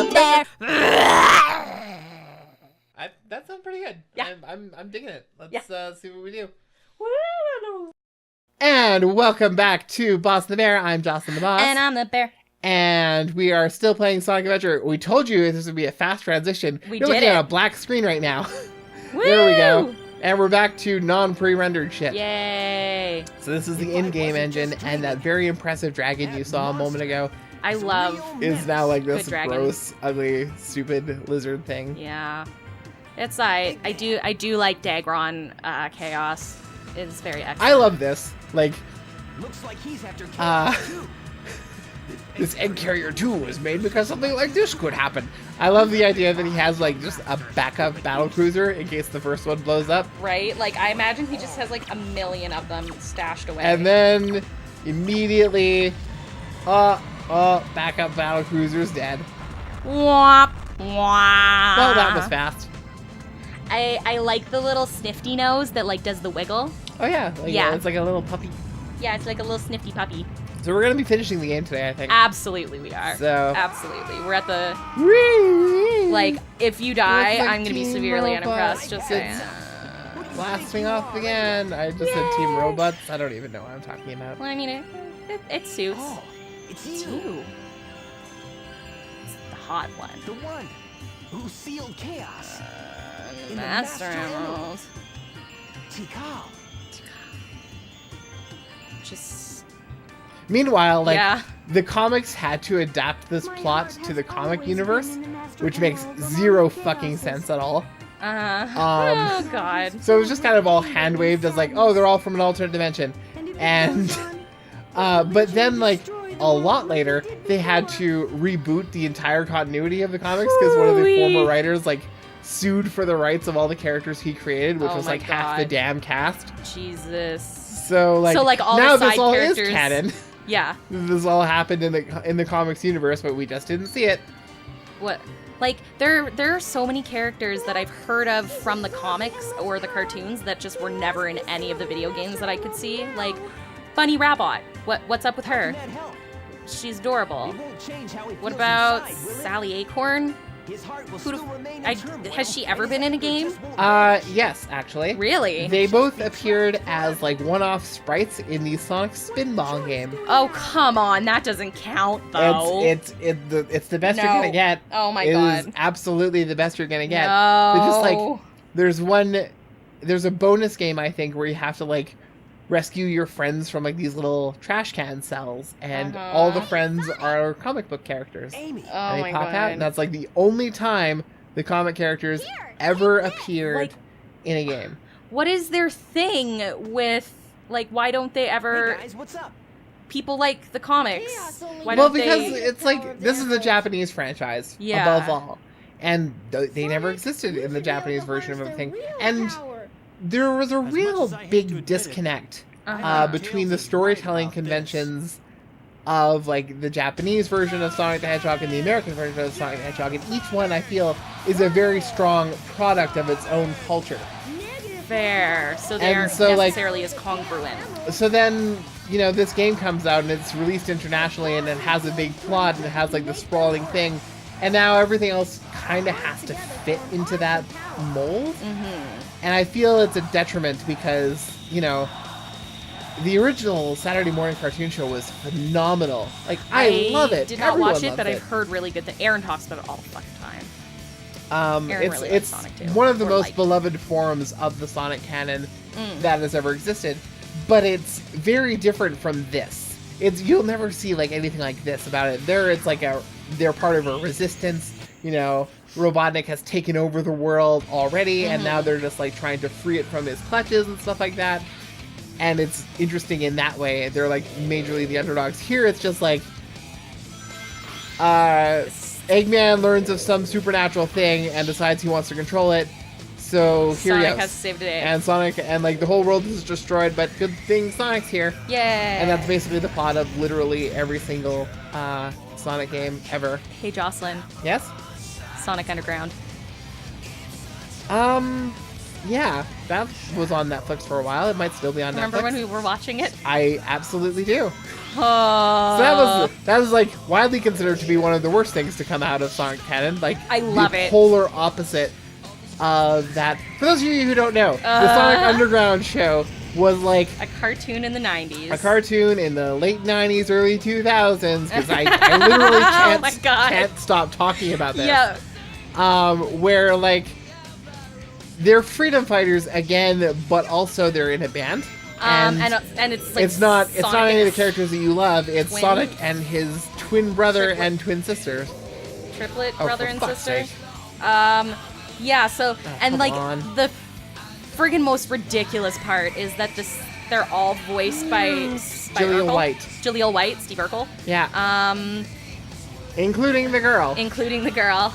the bear. That sounds pretty good. Yeah. I'm digging it. Let's see what we do. Woo. And welcome back to Boss and the Bear. I'm Jocelyn the Boss. And I'm the bear. And we are still playing Sonic Adventure. We told you this would be a fast transition. We You're did looking it. at a black screen right now. Woo. There we go. And we're back to non-pre-rendered shit. Yay. So this is the in-game engine, and that very impressive dragon you saw a moment ago I love. is now like this Good dragon. gross, ugly, stupid lizard thing. Yeah. It's I do like Dagron chaos. It's very excellent. I love this. Like, Looks like he's after Chaos too. this Egg Carrier 2 was made because something like this could happen. I love the idea that he has like just a backup battle cruiser in case the first one blows up. Right? Like, I imagine he just has like a million of them stashed away. And then immediately, backup battle cruiser's dead. Womp, womp. Well, that was fast. I like the little snifty nose that like does the wiggle. Oh yeah, like, Yeah. it's like a little puppy. Yeah, it's like a little snifty puppy. So we're gonna be finishing the game today, I think. Absolutely we are. So- Absolutely. We're at the Like like if you die, Looks like I'm gonna be Team severely Robot unimpressed. Just saying. blasting off again. I just said Team Robots. I don't even know what I'm talking about. Well, I mean it suits. Oh, it's It's you, you. It's the hot one. the one who sealed chaos. In the Master Master Emerald. Tikal. Just Meanwhile, like yeah. the comics had to adapt this plot to the comic universe, which makes zero fucking sense at all. Oh god. So it was just kind of all hand waved as like, oh, they're all from an alternate dimension, and but then like a lot later they had to reboot the entire continuity of the comics because one of the Hoo-wee. former writers like sued for the rights of all the characters he created, which Oh was my like half the God. damn cast. Jesus. So like all now the this side all characters. is canon. Yeah. This all happened in the comics universe, but we just didn't see it. What? Like there are so many characters that I've heard of from the comics or the cartoons that just were never in any of the video games that I could see. Like Bunny Rabbit. What's up with her? That help. She's adorable. It won't change how he What feels about inside, will it? Sally Acorn? His heart will Who still the- remain I- in turmoil, has she ever and been his in a anger game? just won't Yes, actually. Really? They both appeared as like one-off sprites in the Sonic Spinball game. Oh come on, that doesn't count though. It's the best you're No. gonna get. Oh my It God. is absolutely the best you're gonna get. No. They just like there's a bonus game I think where you have to like rescue your friends from like these little trash can cells, and all the friends are comic book characters. Amy. Oh And my they pop god. out, and that's like the only time the comic characters ever appeared Like- in a game. What is their thing with like why don't they ever Hey guys, what's up? people like the comics? Why Well, don't because they it's like this is a Japanese franchise Yeah. above all, and they never existed in the Japanese version of everything. And there was a real as I hate to big admit it, disconnect Uh-huh. between the storytelling conventions of like the Japanese version of Sonic the Hedgehog and the American version of Sonic the Hedgehog, and each one I feel is a very strong product of its own culture. fair. So they And aren't so, like- necessarily as congruent. So then, you know, this game comes out and it's released internationally and it has a big plot and it has like the sprawling thing, and now everything else kind of has to fit into that mold. And I feel it's a detriment because, you know, the original Saturday morning cartoon show was phenomenal. Like, I love it. Did not Everyone watch it, loves but I've heard really good that Aaron talks about it all the fucking time. Aaron It's really likes it's Sonic too. one of the Or most like. beloved forms of the Sonic canon that has ever existed, but it's very different from this. You'll never see like anything like this about it. It's like they're part of a resistance. You know, Robotnik has taken over the world already, and now they're just like trying to free it from his clutches and stuff like that. And it's interesting in that way. They're like majorly the underdogs. Here, it's just like Eggman learns of some supernatural thing and decides he wants to control it. So here he Sonic goes. has to save the day. And Sonic, and like the whole world is destroyed, but good thing Sonic's here. Yay! And that's basically the plot of literally every single Sonic game ever. Hey Jocelyn, Yes? Sonic Underground. Yeah, that was on Netflix for a while. It might still be on Remember Netflix. when we were watching it? I absolutely do. Oh, So that was like widely considered to be one of the worst things to come out of Sonic Canon. Like I love the it. polar opposite of that. For those of you who don't know, the Sonic Underground show was like a cartoon in the 90s. a cartoon in the late 90s, early 2000s, because I literally my God. can't stop talking about this. Yeah. Where like they're freedom fighters again, but also they're in a band. And it's like it's not Sonic any of and the characters that you love. It's twins? Sonic and his twin brother Triplet. and twin sister. Triplet Oh, brother for and fuck's sister. sake. Yeah. So and come like on. the friggin' most ridiculous part is that they're all voiced by Jaleel Urkel. White. Jaleel White, Steve Urkel. Yeah. Including the girl. Including the girl.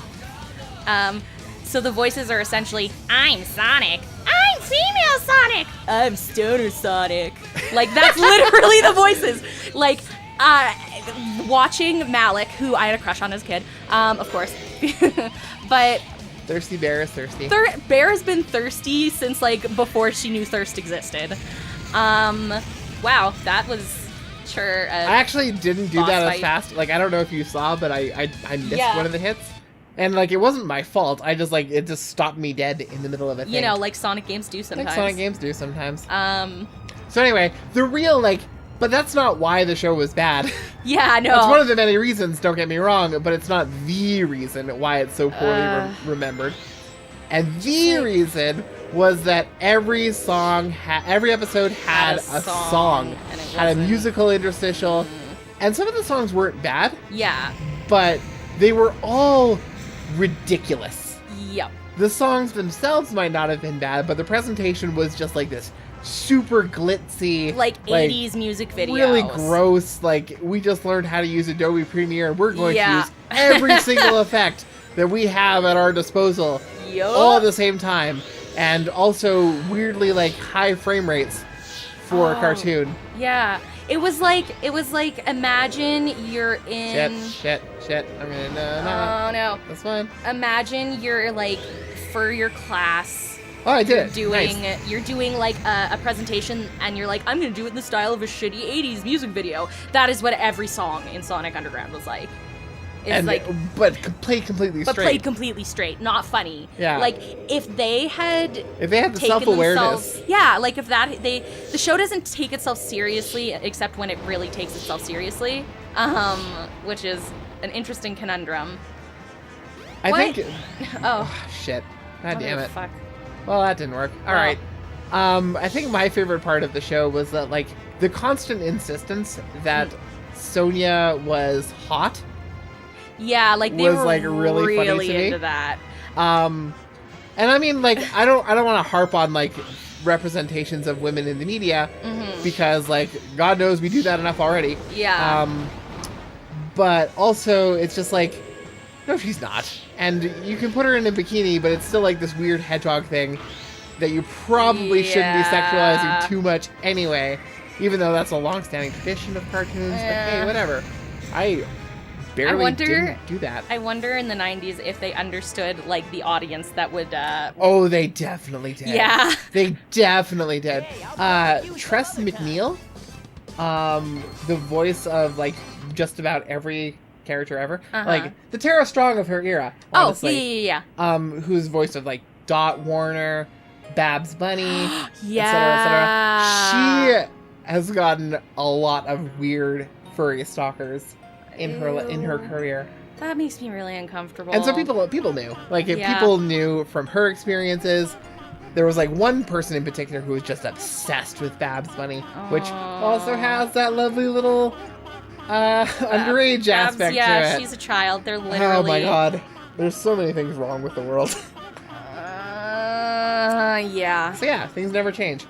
So the voices are essentially, I'm Sonic. I'm female Sonic. I'm Stoner Sonic. Like, that's literally the voices. Like, watching Malik, who I had a crush on as a kid, of course. But Thirsty Bear is thirsty. Bear has been thirsty since, like, before she knew thirst existed. Wow, that was sure. I actually didn't do boss that as fight. fast. Like, I don't know if you saw, but I missed Yeah. one of the hits. And, like, it wasn't my fault. I just, like, it just stopped me dead in the middle of a thing. You know, like Sonic games do sometimes. Like Sonic games do sometimes. Um, So anyway, the real, like, but that's not why the show was bad. yeah, no. That's one of the many reasons, don't get me wrong, but it's not the reason why it's so poorly remembered. And the reason was that every song, every episode had a song. and it Had a wasn't- musical interstitial. And some of the songs weren't bad, Yeah. but they were all ridiculous. Yep. The songs themselves might not have been bad, but the presentation was just like this super glitzy, Like 80s music videos. really gross. Like, we just learned how to use Adobe Premiere, and we're going to Yeah. use every single effect that we have at our disposal Yup. all at the same time, and also weirdly like high frame rates for a Oh. cartoon. Yeah. It was like imagine you're in Shit. I'm gonna no. Oh no. That's fine. Imagine you're like for your class Oh, I did it. doing Nice. you're doing like a presentation and you're like, I'm gonna do it in the style of a shitty 80s music video. That is what every song in Sonic Underground was like. It's And like but played completely but straight. played completely straight, not funny. Yeah. Like if they had If they had the taken self-awareness. themselves- yeah, like if that the show doesn't take itself seriously except when it really takes itself seriously, which is an interesting conundrum. I What? think. Oh, Shit. God damn it. Fuck. Well, that didn't work. All Well. right. I think my favorite part of the show was that, like, the constant insistence that Sonia was hot. Yeah, like they Was, were like, really funny to me. into that. And I mean, like, I don't want to harp on like representations of women in the media because, like, God knows we do that enough already. Yeah. But also, it's just like, no, she's not. And you can put her in a bikini, but it's still like this weird hedgehog thing that you probably shouldn't be Yeah. sexualizing too much anyway, even though that's a long-standing tradition of cartoons. But hey, Yeah. whatever. I barely wonder- didn't do that. I wonder in the 90s if they understood like the audience that would Oh, they definitely did. Yeah. They definitely did. Tress McNeil, the voice of like just about every character ever, like the Tara Strong of her era. Oh, Honestly. yeah. Whose voice of like Dot Warner, Babs Bunny, Yeah. etc. She has gotten a lot of weird furry stalkers in her career. That makes me really uncomfortable. And so people knew. Like, if Yeah. people knew from her experiences. There was like one person in particular who was just obsessed with Babs Bunny, which also has that lovely little underage Babs, aspect yeah, to it. she's a child. They're literally. Oh my god. There's so many things wrong with the world. Yeah. So yeah, things never change.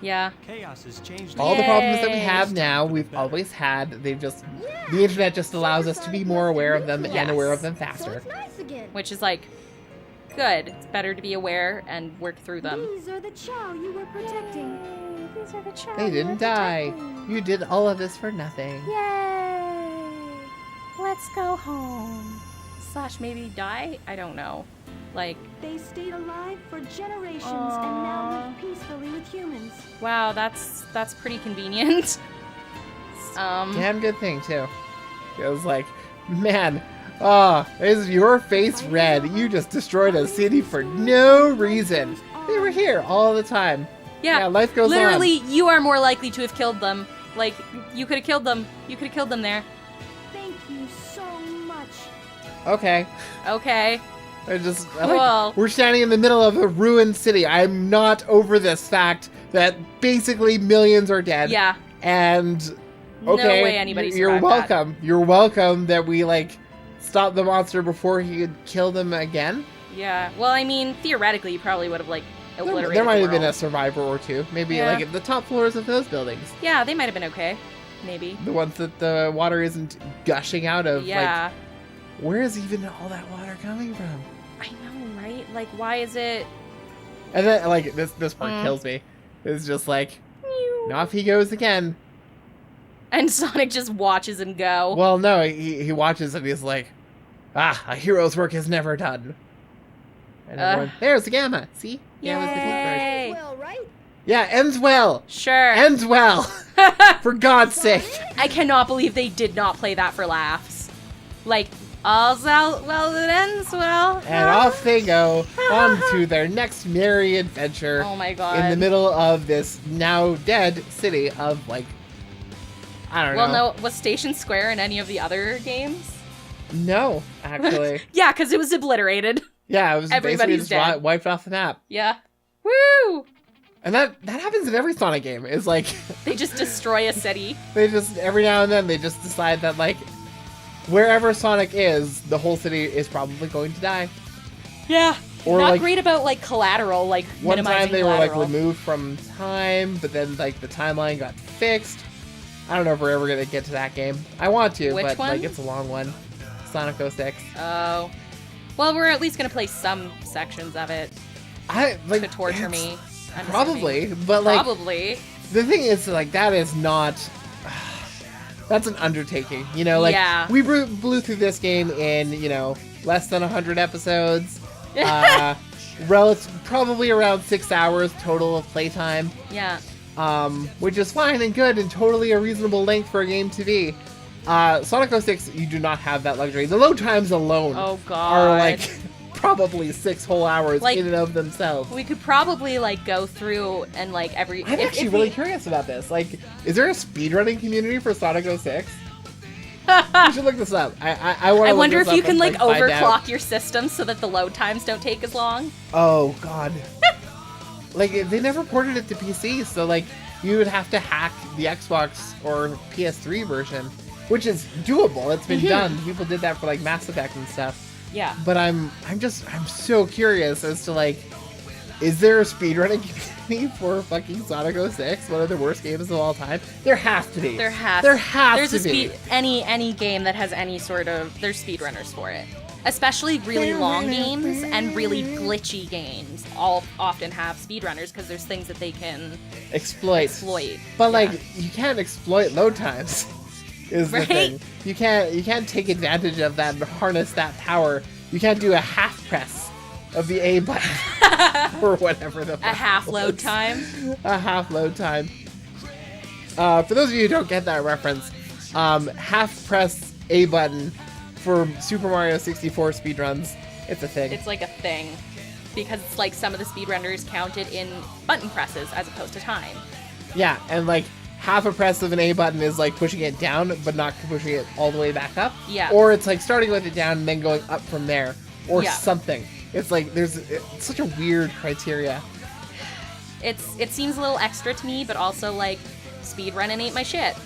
Yeah. Chaos has changed. All the problems that we Yay. have now, we've always had. They've just the internet just allows us to be more aware of them Yes. and aware of them So faster. it's nice again. Which is like good. It's better to be aware and work through them. These are the Chow you were protecting. These are the Chow They you were didn't die. protecting. You did all of this for nothing. Yay! Let's go home. Slash maybe die? I don't know. Like, They stayed alive for generations and now live peacefully with humans. wow, that's pretty convenient. Damn good thing too. It was like, man, is your face red? You just destroyed a city for no reason. They were here all the time. Yeah, life goes on. literally, you are more likely to have killed them. Like, you could have killed them. You could have killed them there. Thank you so much. Okay. Okay. Cool. We're standing in the middle of a ruined city. I'm not over this fact that basically millions are dead. Yeah. And No okay, way anybody you're survived welcome. You're welcome that we like stopped the monster before he could kill them again. Yeah. Well, I mean, theoretically, you probably would have, like, obliterated There might the have been a world. survivor or two. Maybe Yeah. like at the top floors of those buildings. Yeah, they might have been okay. Maybe. The ones that the water isn't gushing out of. Yeah. Like, where is even all that water coming from? I know, right? Like, why is it... And then like this part Mm. kills me. It's just like, off he goes again. And Sonic just watches him go. Well, no, he watches and he's like, a hero's work is never done. And everyone, there's the Gamma. See? Gamma's the pink bird. Yay! Well, right? Yeah, ends well. Sure. Ends well. For God's sake. I cannot believe they did not play that for laughs. Like, all's out well that ends well. And off they go on to their next merry adventure Oh my god. in the middle of this now dead city of like, I don't Well, know. no, was Station Square in any of the other games? No, actually. Yeah, because it was obliterated. Yeah, it was Everybody's basically just dead. wiped off the map. Yeah. Woo! And that happens in every Sonic game. It's like, They just destroy a city. they just, every now and then, they just decide that like, wherever Sonic is, the whole city is probably going to die. Yeah. Or, Not like, great about, like, collateral, like, One minimizing time they were like collateral. removed from time, but then like the timeline got fixed. I don't know if we're ever gonna get to that game. I want to, Which but one? like it's a long one. Sonic 06. Oh. Well, we're at least gonna play some sections of it I like to torture it's- me. I'm Probably, assuming. but like Probably. the thing is like that is not. That's an undertaking, you know. Like Yeah. we blew through this game in less than 100 episodes. Probably around 6 hours total of playtime. Yeah. Which is fine and good and totally a reasonable length for a game to be. Sonic 06, you do not have that luxury. The load times alone Oh god. are like probably 6 whole hours Like, in and of themselves. We could probably like go through and like every. I'm if- actually if really we- curious about this. Like, is there a speedrunning community for Sonic 06? You should look this up. I want to. I wonder if you can like find out. overclock your system so that the load times don't take as long. Oh god. Like they never ported it to PC, so like you would have to hack the Xbox or PS3 version, which is doable. It's been done. People did that for like Mass Effect and stuff. Yeah. But I'm so curious as to like, is there a speedrunning community for fucking Sonic 06? One of the worst games of all time? There has to be. There has. There's There's to a be. speed. Any game that has any sort of. There's speedrunners for it. Especially really long games and really glitchy games all often have speedrunners because there's things that they can exploit. But like you can't exploit load times. Is the Right? thing. You can't take advantage of that and harness that power. You can't do a half press of the A button or whatever the a fuck half it load was. time. A half load time. For those of you who don't get that reference, half press A button for Super Mario 64 speedruns. It's a thing. It's like a thing because it's like some of the speedrunners counted in button presses as opposed to time. Yeah, and like half a press of an A button is like pushing it down, but not pushing it all the way back up. Yeah. Or it's like starting with it down and then going up from there, or Yeah. something. It's like it's such a weird criteria. It seems a little extra to me, but also like speedrunning ain't my shit.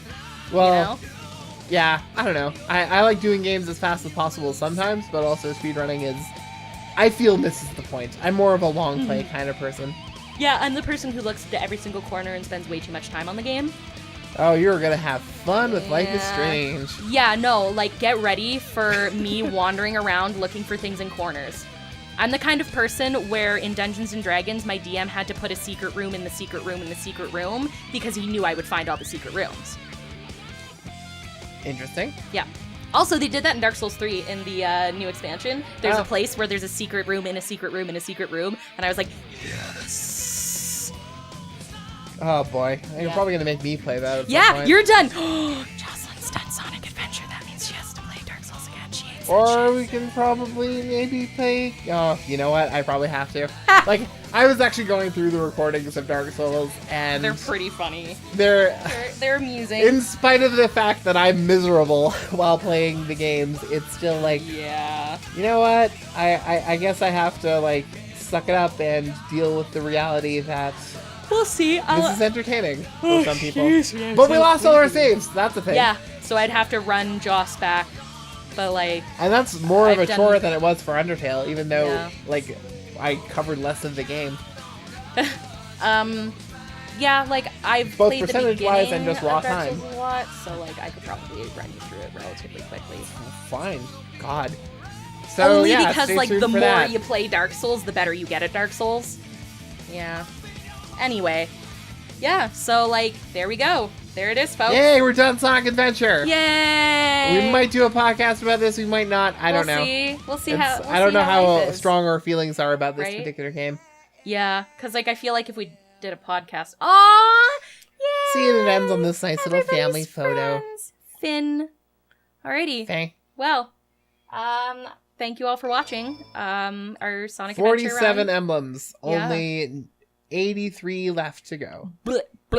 Well, You know? yeah, I don't know. I like doing games as fast as possible sometimes, but also speedrunning is, I feel, misses the point. I'm more of a long play kind of person. Yeah, I'm the person who looks into every single corner and spends way too much time on the game. Oh, you're gonna have fun with Life is Yeah. Strange. Yeah, no, like get ready for me wandering around looking for things in corners. I'm the kind of person where in Dungeons and Dragons, my DM had to put a secret room in the secret room in the secret room because he knew I would find all the secret rooms. Interesting. Yeah. Also, they did that in Dark Souls 3 in the new expansion. There's Oh. a place where there's a secret room in a secret room in a secret room, and I was like, yes. Oh boy, you're Yeah. probably gonna make me play that. At some Yeah, point. you're done. Jocelyn's done Sonic Adventure. That means she has to play Dark Souls again. She hates that Or shit. we can probably maybe play. Oh, you know what? I probably have to. Like, I was actually going through the recordings of Dark Souls, and They're pretty funny. they're They're amusing. in spite of the fact that I'm miserable while playing the games, it's still like, Yeah. you know what? I guess I have to like suck it up and deal with the reality that We'll see. this is entertaining for some people. But we lost all our saves. That's the thing. Yeah, so I'd have to run Joss back, but like, And that's more of I've a done- chore than it was for Undertale, even though Yeah. like I covered less of the game. yeah, like I've Both played the percentage-wise beginning and just raw of Dark time. Souls a lot, so like I could probably run you through it relatively quickly. Fine. God. So Only yeah, because stay like tuned the for more that. you play Dark Souls, the better you get at Dark Souls. Yeah. Anyway, yeah. So like, there we go. There it is, folks. Yay, we're done Sonic Adventure. Yay! We might do a podcast about this. We might not. I don't know. We'll see It's- how. I don't know how life is. strong our feelings are about this Right? particular game. Yeah, because like I feel like if we did a podcast, oh yeah. See, it ends on this nice little family Everybody's photo. friends. Finn. Alrighty. Okay. Well, thank you all for watching. Our Sonic 47 Adventure run. emblems. Yeah. Only 83 left to go.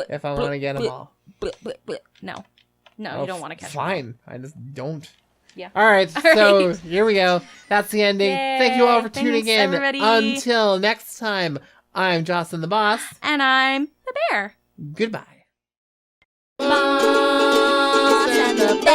If I want to get them all. No, Oh, you don't want to catch them. Fine. I just don't. Yeah. All right. All So right. here we go. That's the ending. Yay. Thank you all for Thanks, tuning in. everybody. Until next time, I'm Jocelyn the Boss. And I'm the bear. Goodbye. Boss and the bear.